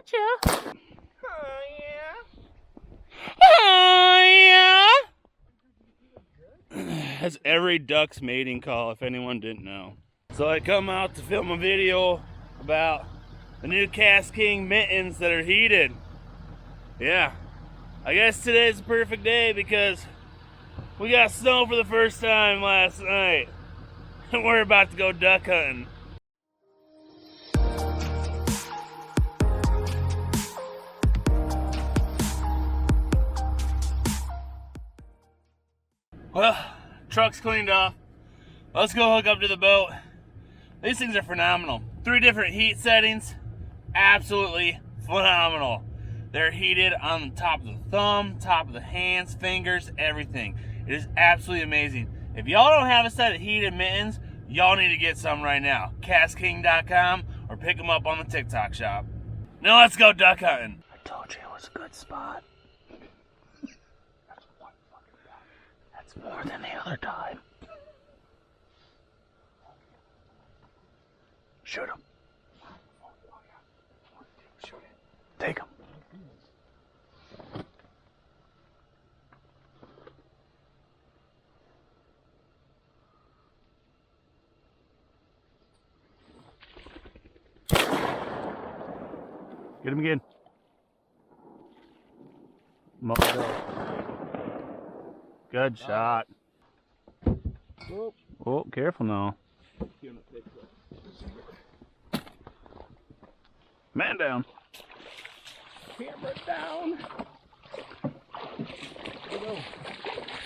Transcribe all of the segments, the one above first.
Gotcha. Oh, yeah. Oh, yeah. That's every duck's mating call, if anyone didn't know. So I come out to film a video about the new Cast King mittens that are heated. Yeah, I guess today's a perfect day because we got snow for the first time last night. And we're about to go duck hunting. Well, truck's cleaned off. Let's go hook up to the boat. These things are phenomenal. 3 different heat settings. Absolutely phenomenal. They're heated on the top of the thumb, top of the hands, fingers, everything. It is absolutely amazing. If y'all don't have a set of heated mittens, y'all need to get some right now. CastKing.com or pick them up on the TikTok shop. Now let's go duck hunting. I told you it was a good spot. That's more than the other time. Shoot him. Shoot him. Take him. Get him again. Good shot. Oh, careful now. Man down. Camera down.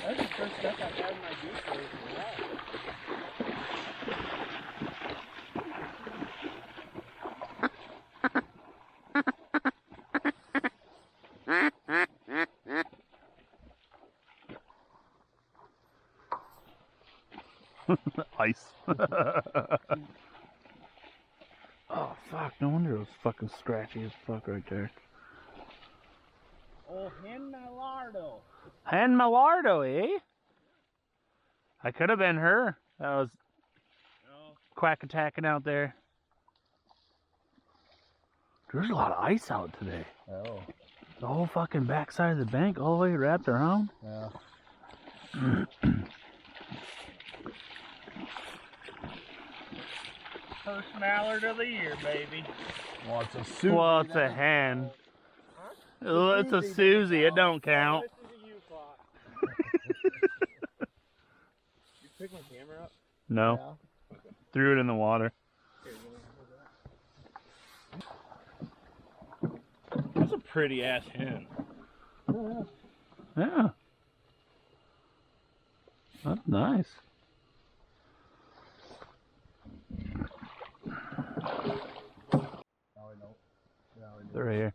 That's the first duck I've had in my goose for a while. Ice. Oh fuck, no wonder it was fucking scratchy as fuck right there. Oh, hen Mallardo. Hen Mallardo, eh? I could have been her. That was quack attacking out there. There's a lot of ice out today. Oh. The whole fucking backside of the bank all the way wrapped around. Yeah. First mallard of the year, baby. Well, it's a Susie. Well, it's a hen. Huh? It's a Susie. It don't count. Listen to you, You pick my camera up? No. Yeah. Threw it in the water. That's a pretty ass hen. Yeah. That's nice. They're right here.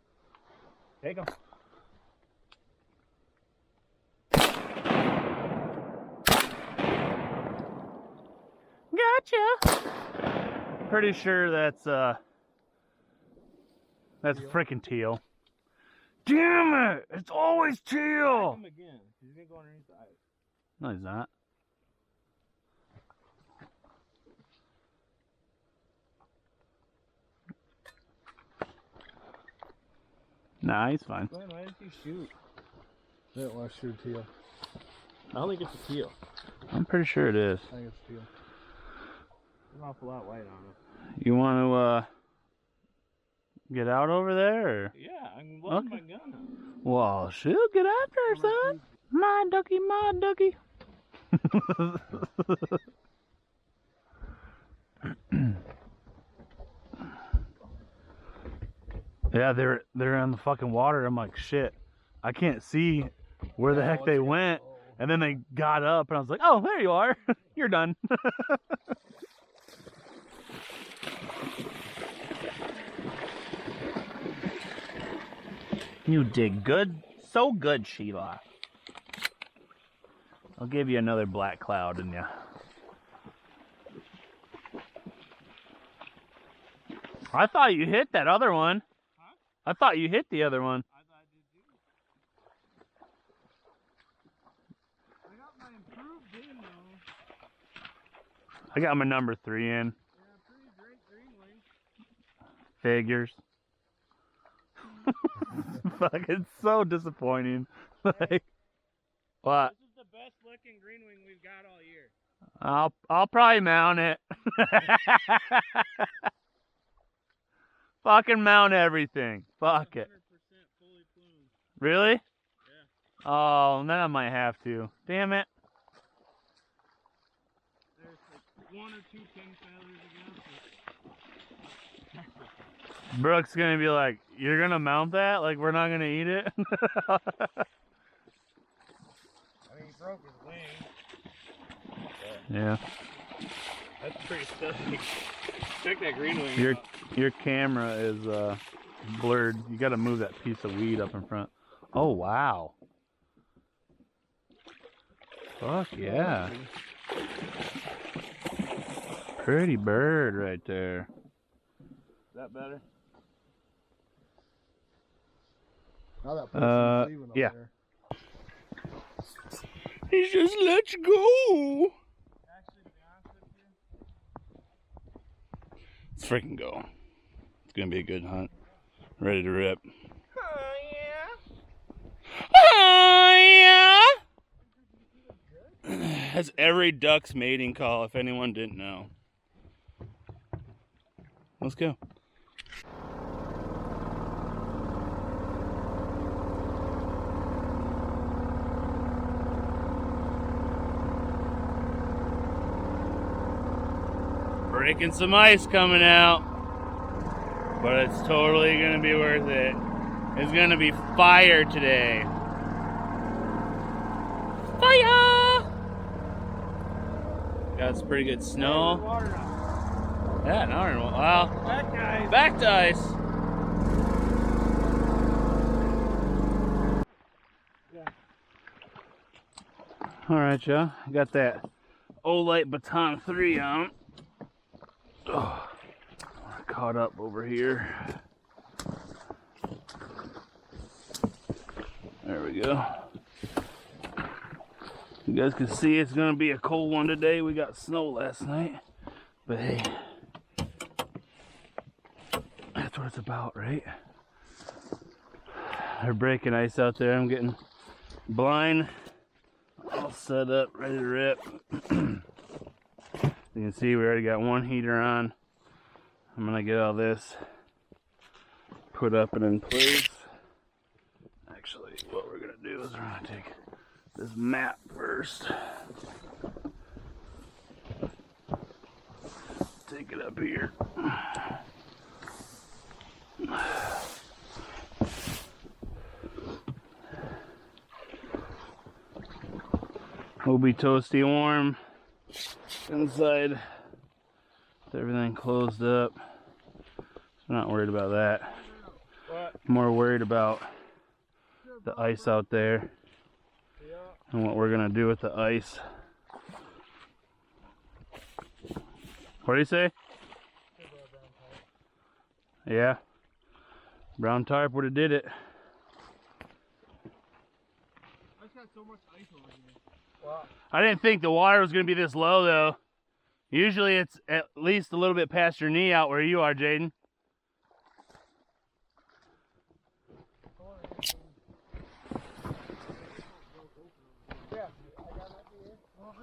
Take them. Gotcha. Pretty sure that's freaking teal. Damn it! It's always teal. Him again. He's gonna go underneath the ice. No, he's not. Nah, he's fine. Man, why did you shoot? I didn't want to shoot a teal. I don't think it's a teal. I'm pretty sure it is. I think it's a teal. There's an awful lot of white on it. You want to get out over there? Or? Yeah, I'm loading my gun. Well, shoot, get after her, son. My ducky, my ducky. Yeah, they're in the fucking water. I'm like, shit, I can't see where the heck they went. And then they got up, and I was like, oh, there you are. You're done. You did good. So good, Sheila. I'll give you another black cloud, and ya. I thought you hit that other one. Huh? I thought you hit the other one. I thought I did too. I got my improved in though. I got my number 3 in. Yeah, pretty great green wing. Figures. Fucking so disappointing. Like, what? This is the best looking green wing we've got all year. I'll probably mount it. Fucking mount everything. Fuck it. 100% fully plumed. Really? Yeah. Oh, then I might have to. Damn it. There's like 1 or 2 king feathers against it. Brooke's gonna be like, "You're gonna mount that? Like, we're not gonna eat it?" I mean, he broke his wing. Yeah. That's pretty stunning. Check that green wing. Your camera is blurred. You gotta move that piece of weed up in front. Oh wow. Fuck yeah. Pretty bird right there. Is that better? Now that person's leaving over yeah. there. He just lets go. Actually, to be honest with you, Let's freaking go. It's gonna be a good hunt. Ready to rip. oh yeah. Oh yeah. That's every duck's mating call, if anyone didn't know. Let's go. Breaking some ice coming out, but it's totally gonna be worth it. It's gonna be fire today. Fire! Got some pretty good snow. Yeah, now we're in, wow. Back to ice. Yeah. All right, y'all. Got that Olight Baton 3 on. Oh, we're caught up over here. There we go. You guys can see it's gonna be a cold one today. We got snow last night, but hey, that's what it's about, right? They're breaking ice out there. I'm getting blind, all set up, ready to rip. You can see we already got one heater on. I'm gonna get all this put up and in place. Actually, what we're gonna do is we're gonna take this mat first. Take it up here. We'll be toasty warm inside with everything closed up. So I'm not worried about that. What? More worried about the ice out there Yeah. and what we're gonna do with the ice. What do you say? Yeah. Brown tarp would have did it. I just got so much ice over here. Wow. I didn't think the water was gonna be this low though. Usually it's at least a little bit past your knee out where you are, Jaden. Yeah, I got that here. Well, I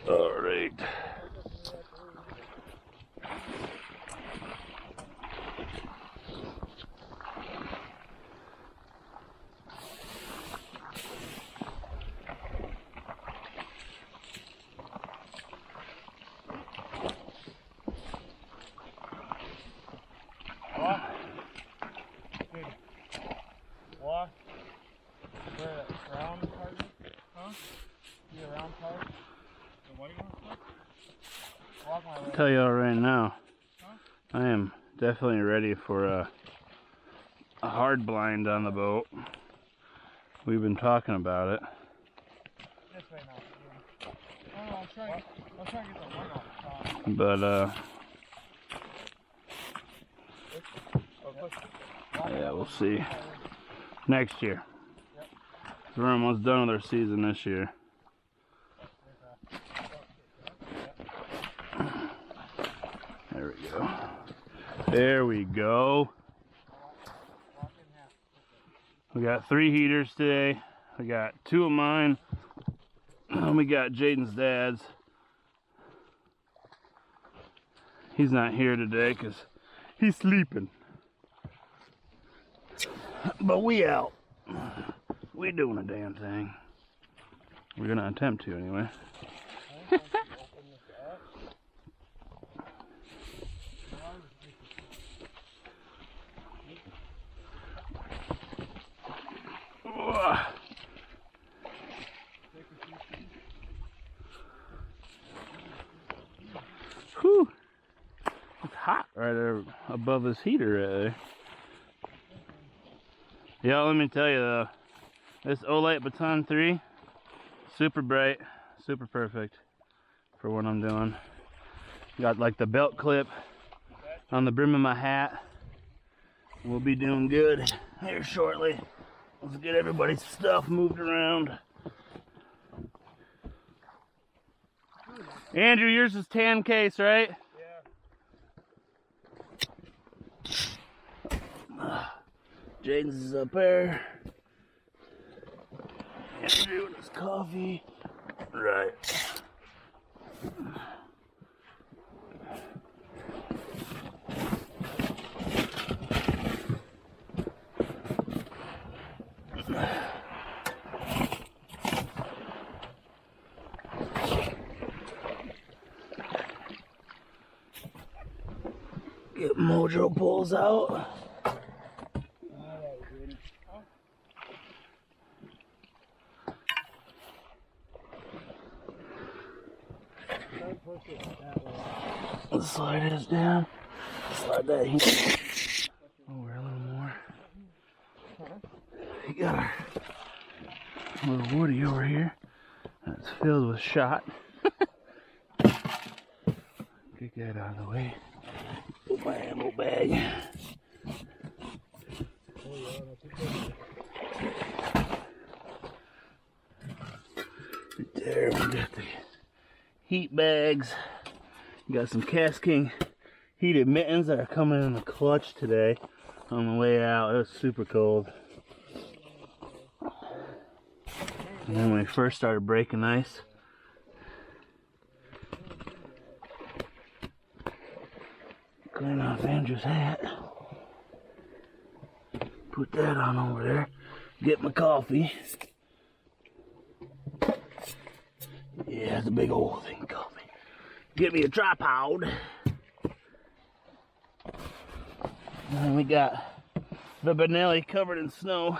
know. All right. Walk. Where that round part is? Huh? See a round part? The what do you want to walk my way. I'll tell y'all right now, Huh? I am definitely ready for a hard blind on the boat. We've been talking about it. This way now. Oh, I'll try to get the one off the top. But Oh, push. yeah, we'll see next year. We're almost done with our season this year. There we go. There we go. We got 3 heaters today. We got 2 of mine. And we got Jaden's dad's. He's not here today because he's sleeping. But we out. We doing a damn thing. We're gonna attempt to anyway. Whew. It's hot right there above this heater right there. Yeah, let me tell you though, this Olight Baton 3, super bright, super perfect for what I'm doing. Got like the belt clip on the brim of my hat. We'll be doing good here shortly. Let's get everybody's stuff moved around. Andrew, yours is tan case, right? Yeah. Jaden's is up there. Andrew and his coffee. Right. Get Mojo pulls out. Let's slide this down. Slide that heat over a little more. We got our little woody over here that's filled with shot. Get that out of the way. Put my ammo bag. Right there, we got the heat bags. We got some Casking heated mittens that are coming in the clutch today on the way out. It was super cold. And then when we first started breaking ice, clean off Andrew's hat. Put that on over there. Get my coffee. Yeah, it's a big old thing of coffee. Get me a tripod. And then we got the Benelli covered in snow.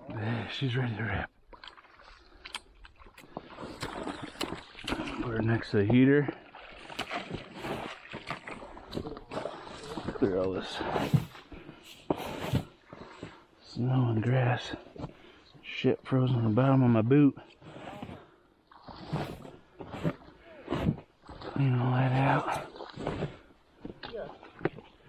There, she's ready to rip. Put her next to the heater. Clear all this snow and grass. Shit frozen on the bottom of my boot. Clean all that out. Yeah.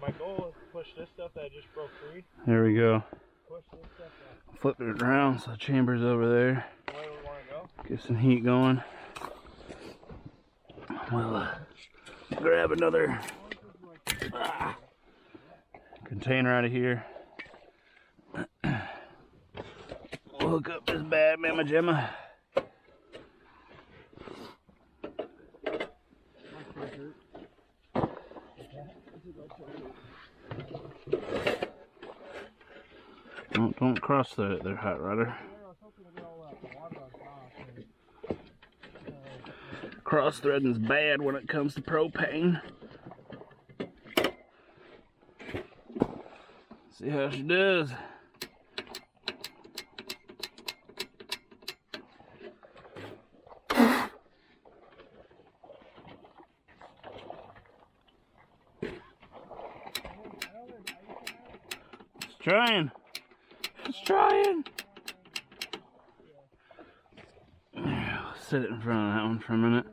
My goal is to push this stuff that I just broke free. There we go. Push this stuff out. Flipping it around so the chamber's over there. Where do we want to go? Get some heat going. We'll grab another container out of here. We'll hook up this bad mama jamma. Don't cross that there, hot rodder. Cross threading's bad when it comes to propane. See how she does. It's trying. It's trying. I'll sit it in front of that one for a minute.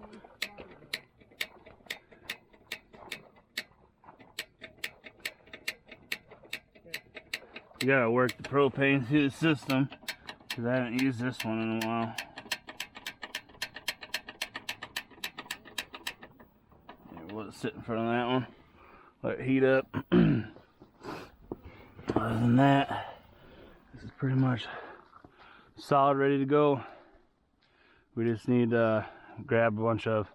You gotta work the propane through the system because I haven't used this one in a while. sit in front of that one. Let it heat up. Other than that, this is pretty much solid, ready to go. We just need to grab a bunch of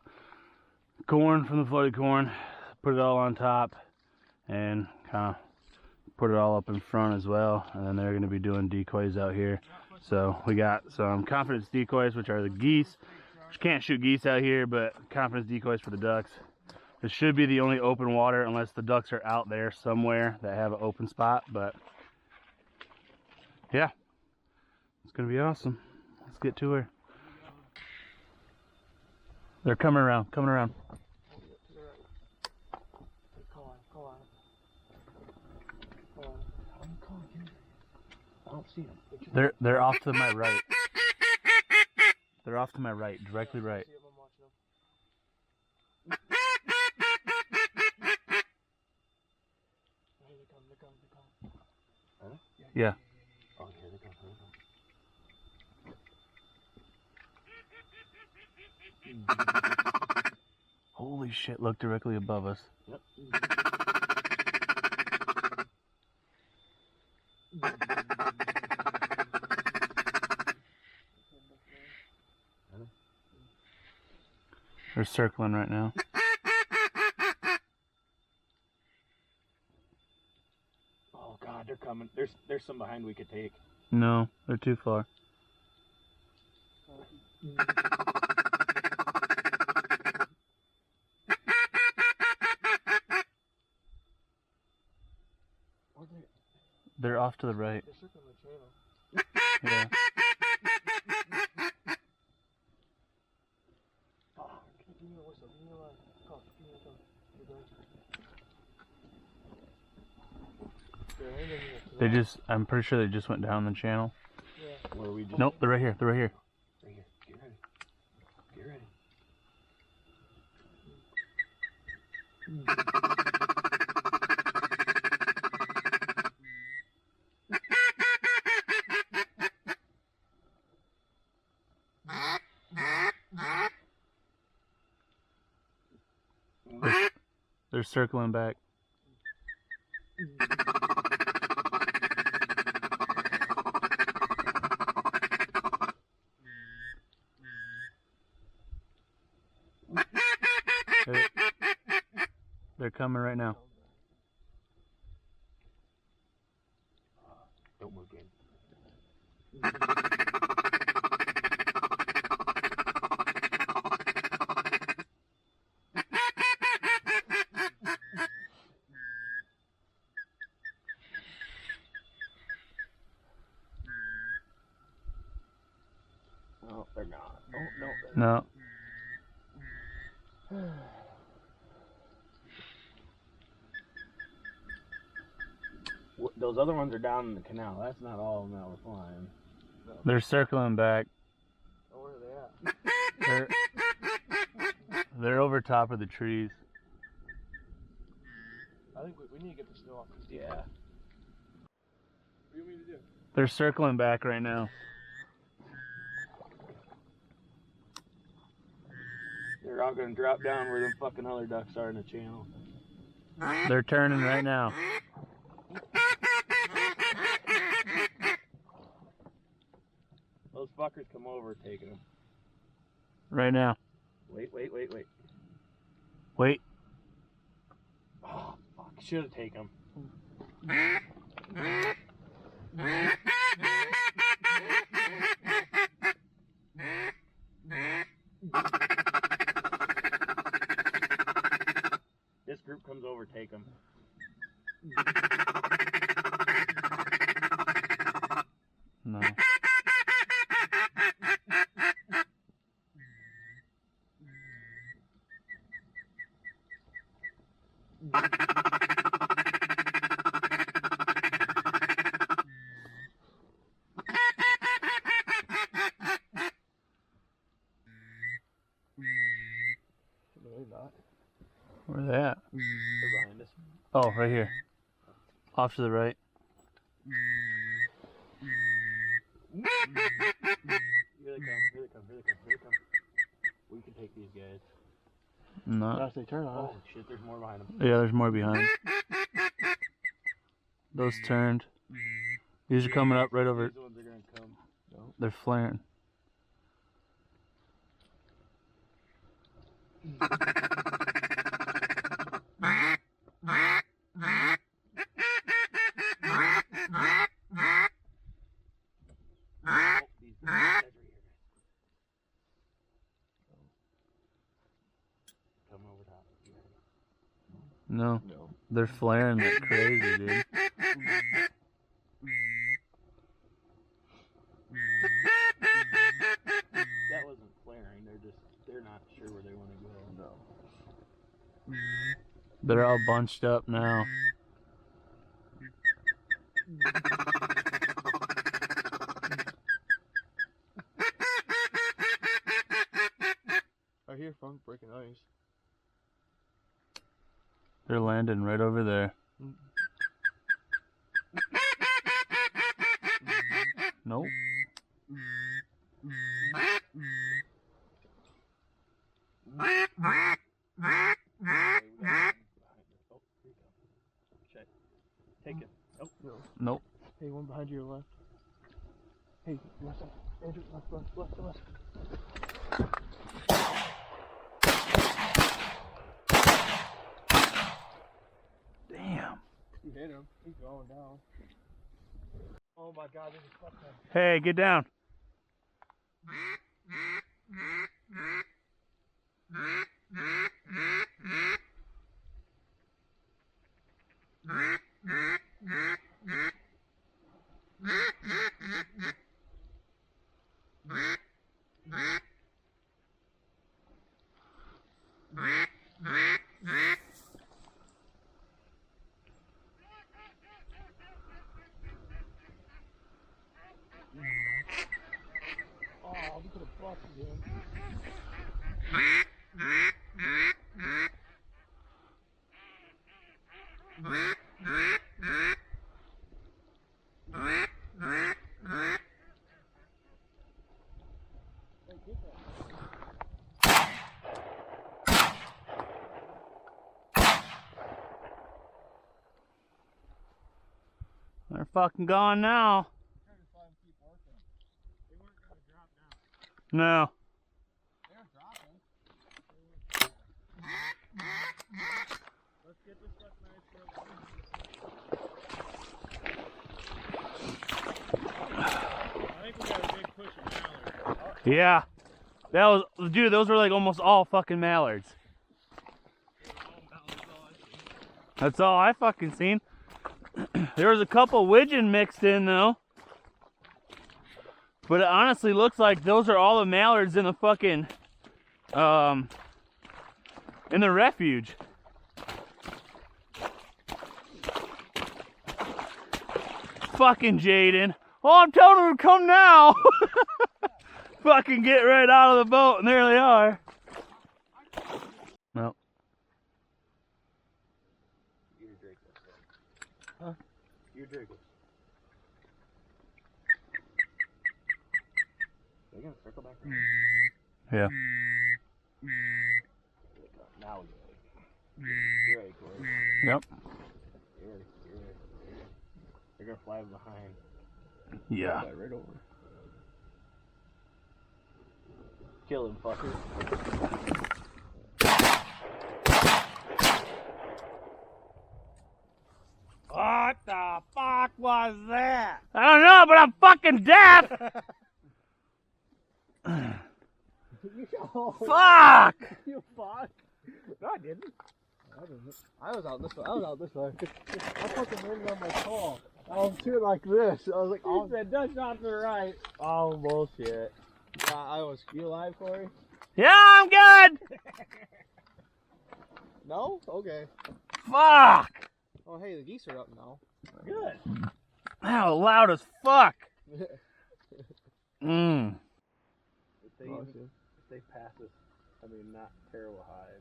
corn from the flooded corn, put it all on top, and kind of put it all up in front as well. And then they're going to be doing decoys out here. So we got some confidence decoys, which are the geese. You can't shoot geese out here, but confidence decoys for the ducks. This should be the only open water unless the ducks are out there somewhere that have an open spot. But yeah, it's gonna be awesome. Let's get to her. They're coming around, coming around. I don't see them. They're off to my right. They're off to my right, directly right. Yeah. Oh, here they come. Holy shit, look directly above us. Yep. They're circling right now. Oh God, they're coming. There's some behind we could take. No, they're too far. They're off to the right. They're circling the channel. Yeah. They just, I'm pretty sure they just went down the channel. Yeah. Where we just... Nope, they're right here. They're right here. Right here. Get ready. Get ready. They're circling back. They're coming right now. Don't move, Gabe. No, they're not. No, they're not. No. Those other ones are down in the canal. That's not all of them that were flying. No. They're circling back. Oh, where are they at? They're over top of the trees. I think we need to get the snow off. Yeah. What do you mean to do? They're circling back right now. They're all gonna drop down where them fucking other ducks are in the channel. They're turning right now. Those fuckers come over taking them. Right now. Wait. Wait. Oh, fuck. Should have taken them. This group comes over, take them. No. Where are they at? They're behind us. Oh, right here. Off to the right. Here they come. We can take these guys. No. Unless they turn on. Oh shit, there's more behind them. Yeah, there's more behind. Those turned. These are coming up right over. These ones are gonna come. No. They're flaring. Oh, these guys are here. Come over top. No. No. They're flaring like crazy, dude. That wasn't flaring. They're not sure where they want to go. No. They're all bunched up now. I hear funk breaking ice. They're landing right over there. Nope. Check. Take it. Nope. No. Nope. Hey, one behind you, your left. Hey, left, Andrew, left. Damn. You hit him. He's going down. Oh my god, this is fucking. Hey, get down. Oh, we could have busted him. They're fucking gone now. No. Let's get this stuff nice. I think we got a big push of mallards. Yeah. That was, dude, those were like almost all fucking mallards. That's all I fucking seen. There was a couple widgeon mixed in though. But it honestly looks like those are all the mallards in the fucking, in the refuge. Fucking Jaden. Oh, I'm telling them to come now. Fucking get right out of the boat, and there they are. No. You're Draco. Huh? You're Draco. They're gonna circle back around. Yeah. Now you're ready, Corey. Yep. You're ready. They're gonna fly behind. Yeah. Fly right over. Kill him, fucker. What the fuck was that? I don't know, but I'm fucking deaf. Fuck! You fuck. No, I didn't. I was out this way. I fucking landed on my call. I was shooting like this. I was like, oh. He said, "Dutch off to the right." Oh, bullshit. I was. You alive, Corey? Yeah, I'm good. No? Okay. Fuck! Oh, hey, the geese are up now. Good. Wow, loud as fuck. Mmm. If they pass us, I mean, not terrible high,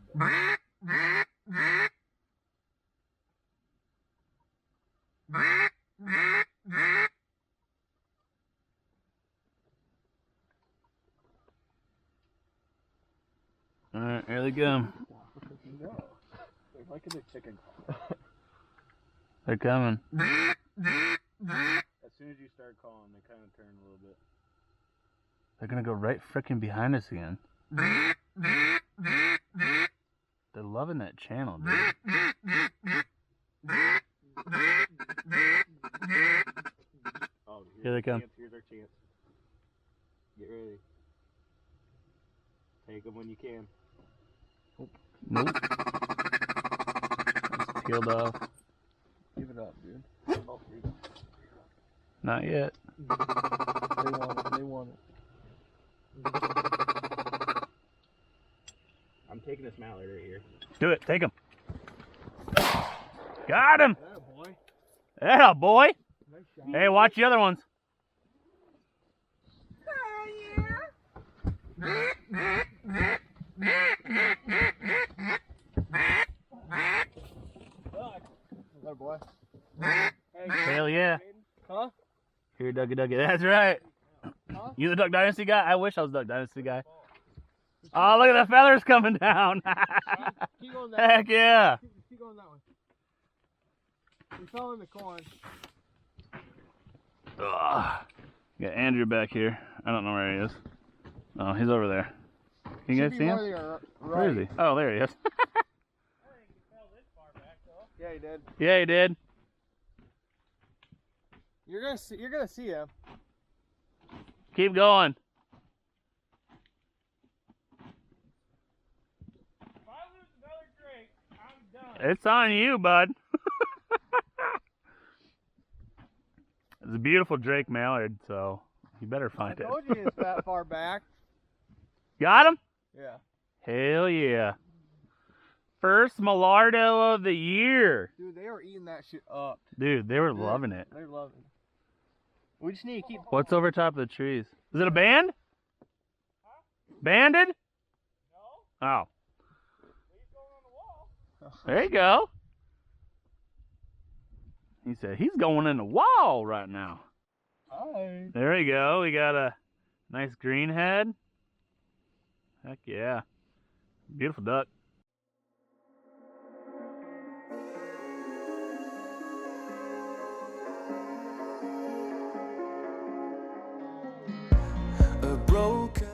Alright, here they come. No. They're like in a chicken call. They're coming. As soon as you start calling, they kind of turn a little bit. They're gonna go right frickin' behind us again. They're loving that channel, dude. Oh, Here they come. Here's our chance. Get ready. Take them when you can. Nope. It's peeled off. Give it up, dude. Oh, here you go. Not yet. They want it. They want it. I'm taking this mallard right here. Do it. Take him. Got him. That boy. Yeah, boy. Nice shot. Hey, watch the other ones. That boy. Hell yeah. Huh? Here, Dougie Dougie. That's right. Huh? You the Duck Dynasty guy? I wish I was Duck Dynasty guy. Oh, look at the feathers coming down. Keep going that Heck yeah. Keep going that way. We fell in the corn. Ugh. Got Andrew back here. I don't know where he is. Oh, he's over there. Can you guys see him? Where is he? Oh, there he is. Yeah, he did. Yeah, he did. You're gonna see him. Keep going. If I lose another drink, I'm done. It's on you, bud. It's a beautiful Drake Mallard, so you better find I it. told you it's that far back. Got him? Yeah. Hell yeah. First Mallardo of the year. Dude, they were eating that shit up. Dude, they were loving it. They're loving it. We just need to keep. What's over top of the trees? Is it a band? Banded? No. Oh. There you go. He said he's going in the wall right now. Hi. There we go. We got a nice green head. Heck yeah. Beautiful duck. A broken